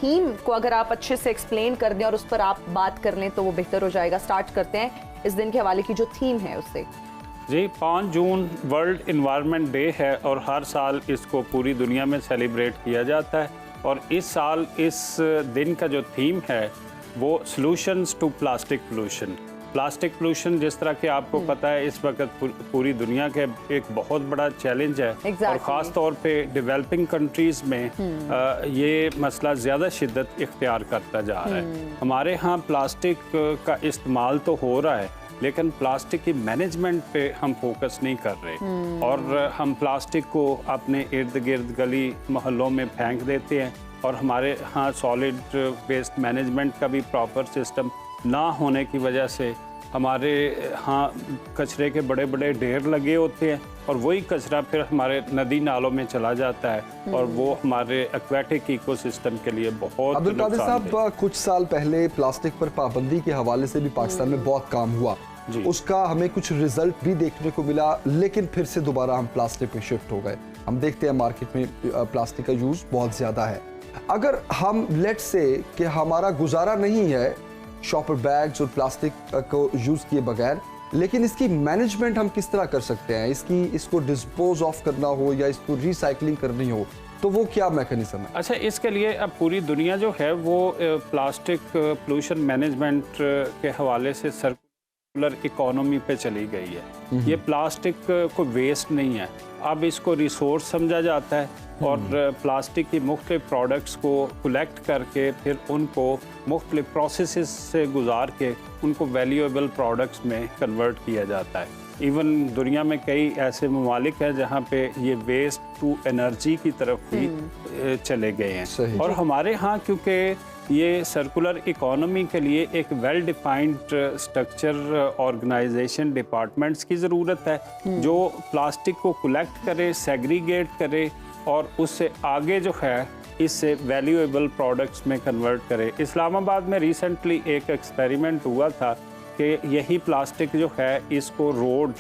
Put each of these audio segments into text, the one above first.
Theme को अगर आप अच्छे से एक्सप्लेन कर दें और उस पर आप बात कर लें तो वो बेहतर हो जाएगा। स्टार्ट करते हैं इस दिन के हवाले की जो थीम है उससे। जी, 5 जून वर्ल्ड इन्वायरमेंट डे है और हर साल इसको पूरी दुनिया में सेलिब्रेट किया जाता है। और इस साल इस दिन का जो थीम है वो solutions to plastic pollution. Plastic pollution जिस तरह के आपको पता है इस वक्त पूरी दुनिया के एक बहुत बड़ा चैलेंज है। और ख़ास तौर पे डेवलपिंग कंट्रीज़ में ये मसला ज़्यादा शिद्दत इख्तियार करता जा रहा है। हमारे यहाँ प्लास्टिक का इस्तेमाल तो हो रहा है लेकिन प्लास्टिक की मैनेजमेंट पे हम फोकस नहीं कर रहे और हम प्लास्टिक को अपने इर्द गिर्द गली मोहल्लों में फेंक देते हैं। और हमारे यहाँ सॉलिड वेस्ट मैनेजमेंट का भी प्रॉपर सिस्टम ना होने की वजह से हमारे यहाँ कचरे के बड़े बड़े ढेर लगे होते हैं और वही कचरा फिर हमारे नदी नालों में चला जाता है और वो हमारे एक्वेटिक इकोसिस्टम के लिए बहुत अब्दुल कादिर साहब, कुछ साल पहले प्लास्टिक पर पाबंदी के हवाले से भी पाकिस्तान में बहुत काम हुआ, उसका हमें कुछ रिजल्ट भी देखने को मिला, लेकिन फिर से दोबारा हम प्लास्टिक में शिफ्ट हो गए। हम देखते हैं मार्केट में प्लास्टिक का यूज़ बहुत ज़्यादा है। अगर हम लेट्स से कि हमारा गुजारा नहीं है शॉपर बैग्स और प्लास्टिक को यूज़ किए बगैर, लेकिन इसकी मैनेजमेंट हम किस तरह कर सकते हैं? इसको डिस्पोज ऑफ करना हो या इसको रिसाइकलिंग करनी हो तो वो क्या मैकेनिज्म है? अच्छा, इसके लिए अब पूरी दुनिया जो है वो प्लास्टिक पोल्यूशन मैनेजमेंट के हवाले से सर्कुलर इकोनॉमी पे चली गई है। ये प्लास्टिक को वेस्ट नहीं है, अब इसको रिसोर्स समझा जाता है और प्लास्टिक की मुख्तलिफ प्रोडक्ट्स को कलेक्ट करके फिर उनको मुख्तलिफ प्रोसेसेस से गुजार के उनको वैल्यूएबल प्रोडक्ट्स में कन्वर्ट किया जाता है। इवन दुनिया में कई ऐसे ममालिक हैं जहाँ पे ये वेस्ट टू एनर्जी की तरफ भी चले गए हैं। और हमारे यहाँ क्योंकि ये सर्कुलर इकोनॉमी के लिए एक well defined structure organization departments की ज़रूरत है जो प्लास्टिक को कलेक्ट करे, सेग्रीगेट करे और उससे आगे जो है इससे वैल्यूएबल प्रोडक्ट्स में कन्वर्ट करे। इस्लामाबाद में रिसेंटली एक एक्सपेरिमेंट हुआ था कि यही प्लास्टिक जो है इसको रोड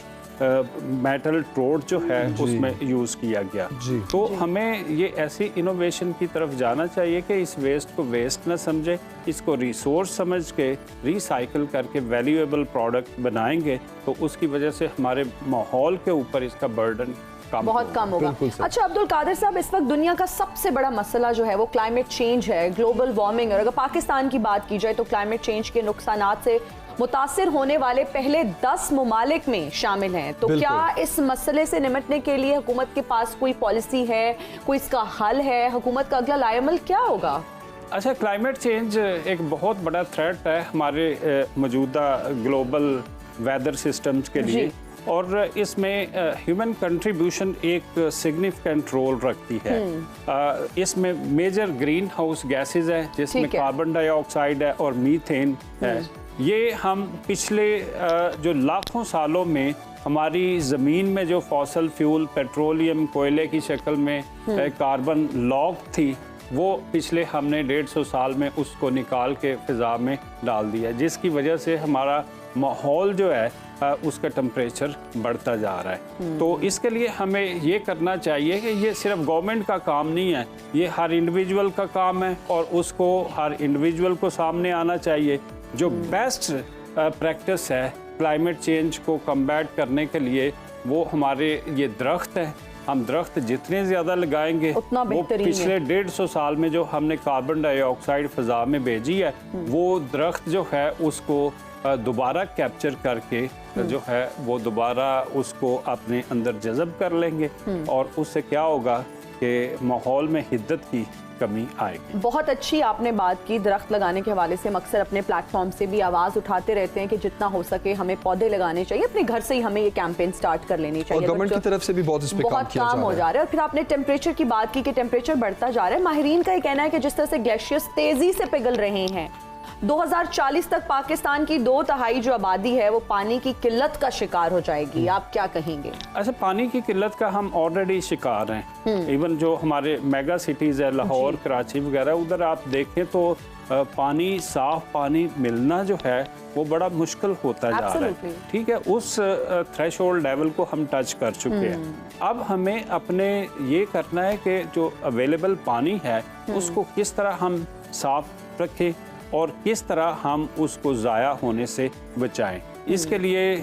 मेटल रोड जो है उसमें यूज़ किया गया। तो हमें ये ऐसी इनोवेशन की तरफ जाना चाहिए कि इस वेस्ट को वेस्ट न समझे, इसको रिसोर्स समझ के रिसाइकिल करके वैल्यूएबल प्रोडक्ट बनाएंगे तो उसकी वजह से हमारे माहौल के ऊपर इसका बर्डन बहुत कम होगा। अच्छा अब्दुल कादिर साहब, इस वक्त दुनिया का सबसे बड़ा मसला जो है वो क्लाइमेट चेंज है, ग्लोबल वार्मिंग। और अगर पाकिस्तान की बात की जाए तो क्लाइमेट चेंज के नुकसानात से मुतासिर होने वाले पहले 10 ममालिक में शामिल हैं। तो क्या इस मसले से निपटने के लिए हुकूमत के पास कोई पॉलिसी है, कोई इसका हल है? हुकूमत का अगला लाएमल क्या होगा? अच्छा, क्लाइमेट चेंज एक बहुत बड़ा थ्रेट है हमारे मौजूदा ग्लोबल वेदर सिस्टम्स के लिए और इसमें ह्यूमन कंट्रीब्यूशन एक सिग्निफिकेंट रोल रखती है। इसमें मेजर ग्रीन हाउस गैसेज है जिसमें कार्बन डाइऑक्साइड है और मीथेन है। ये हम पिछले जो लाखों सालों में हमारी ज़मीन में जो फॉसल फ्यूल पेट्रोलियम कोयले की शक्ल में कार्बन लॉक थी वो पिछले हमने 150 साल में उसको निकाल के फ़िज़ा में डाल दिया, जिसकी वजह से हमारा माहौल जो है उसका टेम्परेचर बढ़ता जा रहा है। तो इसके लिए हमें ये करना चाहिए कि ये सिर्फ गवर्नमेंट का काम नहीं है, ये हर इंडिविजुअल का काम है और उसको हर इंडिविजुअल को सामने आना चाहिए। जो बेस्ट प्रैक्टिस है क्लाइमेट चेंज को कम्बैट करने के लिए वो हमारे ये दरख्त है। हम दरख्त जितने ज़्यादा लगाएंगे वो पिछले 150 साल में जो हमने कार्बन डाइऑक्साइड फ़िज़ा में भेजी है वो दरख्त जो है उसको दोबारा कैप्चर करके जो है वो दोबारा उसको अपने अंदर जज़ब कर लेंगे और उससे क्या होगा कि माहौल में हिद्दत की कमी आएगी। बहुत अच्छी आपने बात की दरख्त लगाने के हवाले से। हम अक्सर अपने प्लेटफॉर्म से भी आवाज़ उठाते रहते हैं कि जितना हो सके हमें पौधे लगाने चाहिए, अपने घर से ही हमें ये कैंपेन स्टार्ट कर लेनी चाहिए। गवर्नमेंट की तरफ से भी बहुत काम हो जा रहा है। और फिर आपने टेम्परेचर की बात की कि टेम्परेचर बढ़ता जा रहा है। माहिरीन का ये कहना है कि जिस तरह से ग्लेशियर्स तेजी से पिघल रहे हैं 2040 तक पाकिस्तान की 2/3 जो आबादी है वो पानी की किल्लत का शिकार हो जाएगी। आप क्या कहेंगे? अच्छा, पानी की किल्लत का हम ऑलरेडी शिकार हैं। इवन जो हमारे मेगा सिटीज़ है लाहौर कराची वगैरह, उधर आप देखें तो पानी साफ पानी मिलना जो है वो बड़ा मुश्किल होता जा रहा है। ठीक है, उस थ्रेशोल्ड लेवल को हम टच कर चुके हैं। अब हमें अपने ये करना है कि जो अवेलेबल पानी है उसको किस तरह हम साफ रखें और किस तरह हम उसको ज़ाया होने से बचाएं। इसके लिए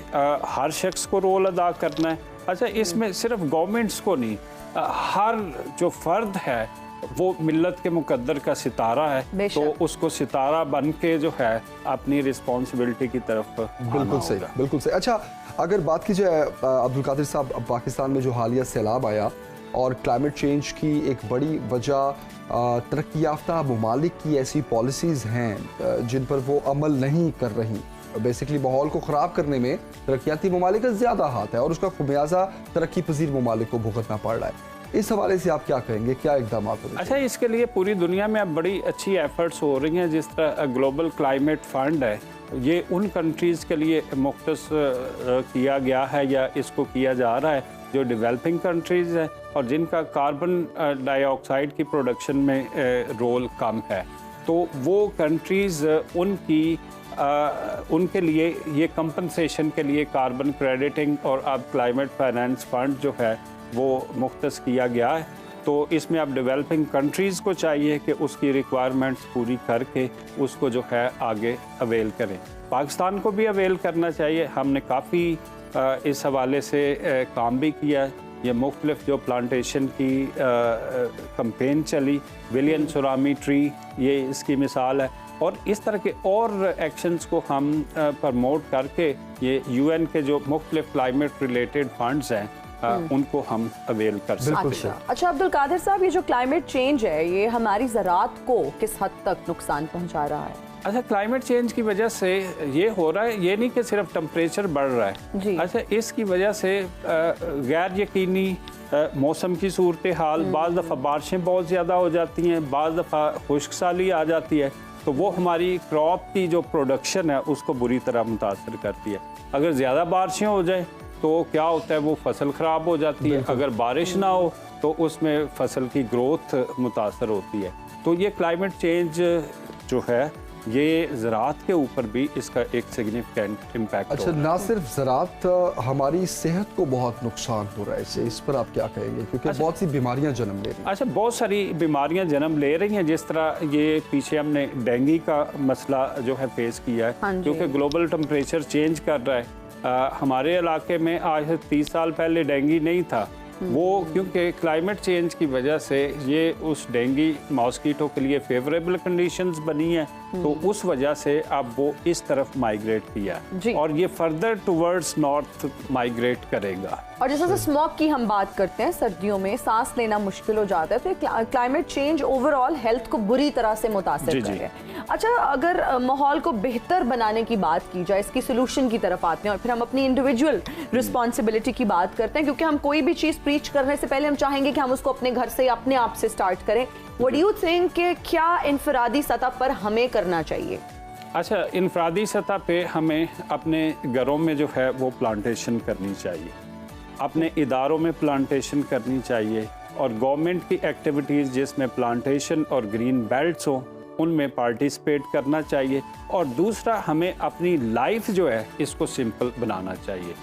हर शख्स को रोल अदा करना है। अच्छा, इसमें सिर्फ गवर्नमेंट्स को नहीं, हर जो फ़र्द है वो मिल्लत के मुकद्दर का सितारा है, तो उसको सितारा बन के जो है अपनी रिस्पॉन्सिबिलिटी की तरफ बिल्कुल सही, बिल्कुल सही। अच्छा, अगर बात की जाए अब्दुल कादिर साहब, पाकिस्तान में जो हालिया सैलाब आया और क्लाइमेट चेंज की एक बड़ी वजह तरक्की याफ्ता ममालिक की ऐसी पॉलिसीज़ हैं जिन पर वो अमल नहीं कर रही। बेसिकली माहौल को ख़राब करने में तरक्याती ममालिक का ज़्यादा हाथ है और उसका खुमियाजा तरक्की पजीर ममालिक को भुगतना पड़ रहा है। इस हवाले से आप क्या कहेंगे, क्या इकदाम होने? अच्छा, इसके लिए पूरी दुनिया में अब बड़ी अच्छी एफर्ट्स हो रही हैं। जिस तरह ग्लोबल क्लाइमेट फंड है, ये उन कंट्रीज़ के लिए मुख्तस किया गया है या इसको किया जा रहा है जो डेवलपिंग कंट्रीज़ हैं और जिनका कार्बन डाइऑक्साइड की प्रोडक्शन में रोल कम है। तो वो कंट्रीज़ उनके लिए ये कंपनसेशन के लिए कार्बन क्रेडिटिंग और अब क्लाइमेट फाइनेंस फंड जो है वो मुख्तस किया गया है। तो इसमें अब डेवलपिंग कंट्रीज़ को चाहिए कि उसकी रिक्वायरमेंट्स पूरी करके उसको जो है आगे अवेल करें। पाकिस्तान को भी अवेल करना चाहिए। हमने काफ़ी इस हवाले से काम भी किया है। ये मुख्तलिफ जो प्लांटेशन की कैंपेन चली, बिलियन सुरामी ट्री, ये इसकी मिसाल है। और इस तरह के और एक्शंस को हम प्रमोट करके ये UN के जो मुख्तलिफ क्लाइमेट रिलेटेड फंड्स हैं उनको हम अवेल कर सकते हैं। अच्छा अब्दुल कादिर साहब, ये जो क्लाइमेट चेंज है ये हमारी ज़राअत को किस हद तक नुकसान पहुंचा रहा है? अच्छा, क्लाइमेट चेंज की वजह से ये हो रहा है, ये नहीं कि सिर्फ टेम्परेचर बढ़ रहा है। अच्छा, इसकी वजह से गैर यकीनी मौसम की सूरत हाल, बाज़ दफ़ा बारिशें बहुत ज़्यादा हो जाती हैं, बाज़ दफ़ा खुश्क साली आ जाती है, तो वो हमारी क्रॉप की जो प्रोडक्शन है उसको बुरी तरह मुतासर करती है। अगर ज़्यादा बारिशें हो जाए तो क्या होता है, वो फसल ख़राब हो जाती है। अगर बारिश ना हो तो उसमें फसल की ग्रोथ मुतासर होती है। तो ये क्लाइमेट चेंज जो है ये ज़राअत के ऊपर भी इसका एक सिग्निफिकेंट इम्पैक्ट। अच्छा, ना सिर्फ ज़राअत, हमारी सेहत को बहुत नुकसान हो रहा है इससे, इस पर आप क्या कहेंगे? क्योंकि बहुत सी बीमारियां जन्म ले रही हैं। अच्छा, बहुत सारी बीमारियां जन्म ले रही हैं। जिस तरह ये पीछे हमने डेंगू का मसला जो है फेस किया है, क्योंकि ग्लोबल टेम्परेचर चेंज कर रहा है। हमारे इलाके में आज से 30 साल पहले डेंगू नहीं था। वो क्योंकि क्लाइमेट चेंज की वजह से ये उस डेंगू मॉस्किटो के लिए फेवरेबल कंडीशंस बनी हैं, तो उस वजह से अब वो इस तरफ माइग्रेट किया और ये फर्दर टुवर्ड्स नॉर्थ माइग्रेट करेगा। और जैसे स्मॉग की हम बात करते हैं, सर्दियों में सांस लेना मुश्किल हो जाता है, तो क्लाइमेट चेंज ओवरऑल हेल्थ को बुरी तरह से मुतासिर कर रहा है। अच्छा, अगर माहौल को बेहतर बनाने की बात की जाए, इसकी सोल्यूशन की तरफ आते हैं और फिर हम अपनी इंडिविजुअल रिस्पॉन्सिबिलिटी की बात करते हैं, क्योंकि हम कोई भी चीज़ प्रीच करने से पहले हम चाहेंगे कि हम उसको अपने घर से, अपने आप से स्टार्ट करें। व्हाट डू यू थिंक कि क्या इनफरादी सतह पर हमें करना चाहिए? अच्छा, इनफरादी सतह पे हमें अपने घरों में जो है वो प्लांटेशन करनी चाहिए, अपने इदारों में प्लांटेशन करनी चाहिए और गवर्नमेंट की एक्टिविटीज़ जिसमें प्लांटेशन और ग्रीन बेल्ट्स हों उनमें पार्टिसिपेट करना चाहिए। और दूसरा, हमें अपनी लाइफ जो है इसको सिंपल बनाना चाहिए।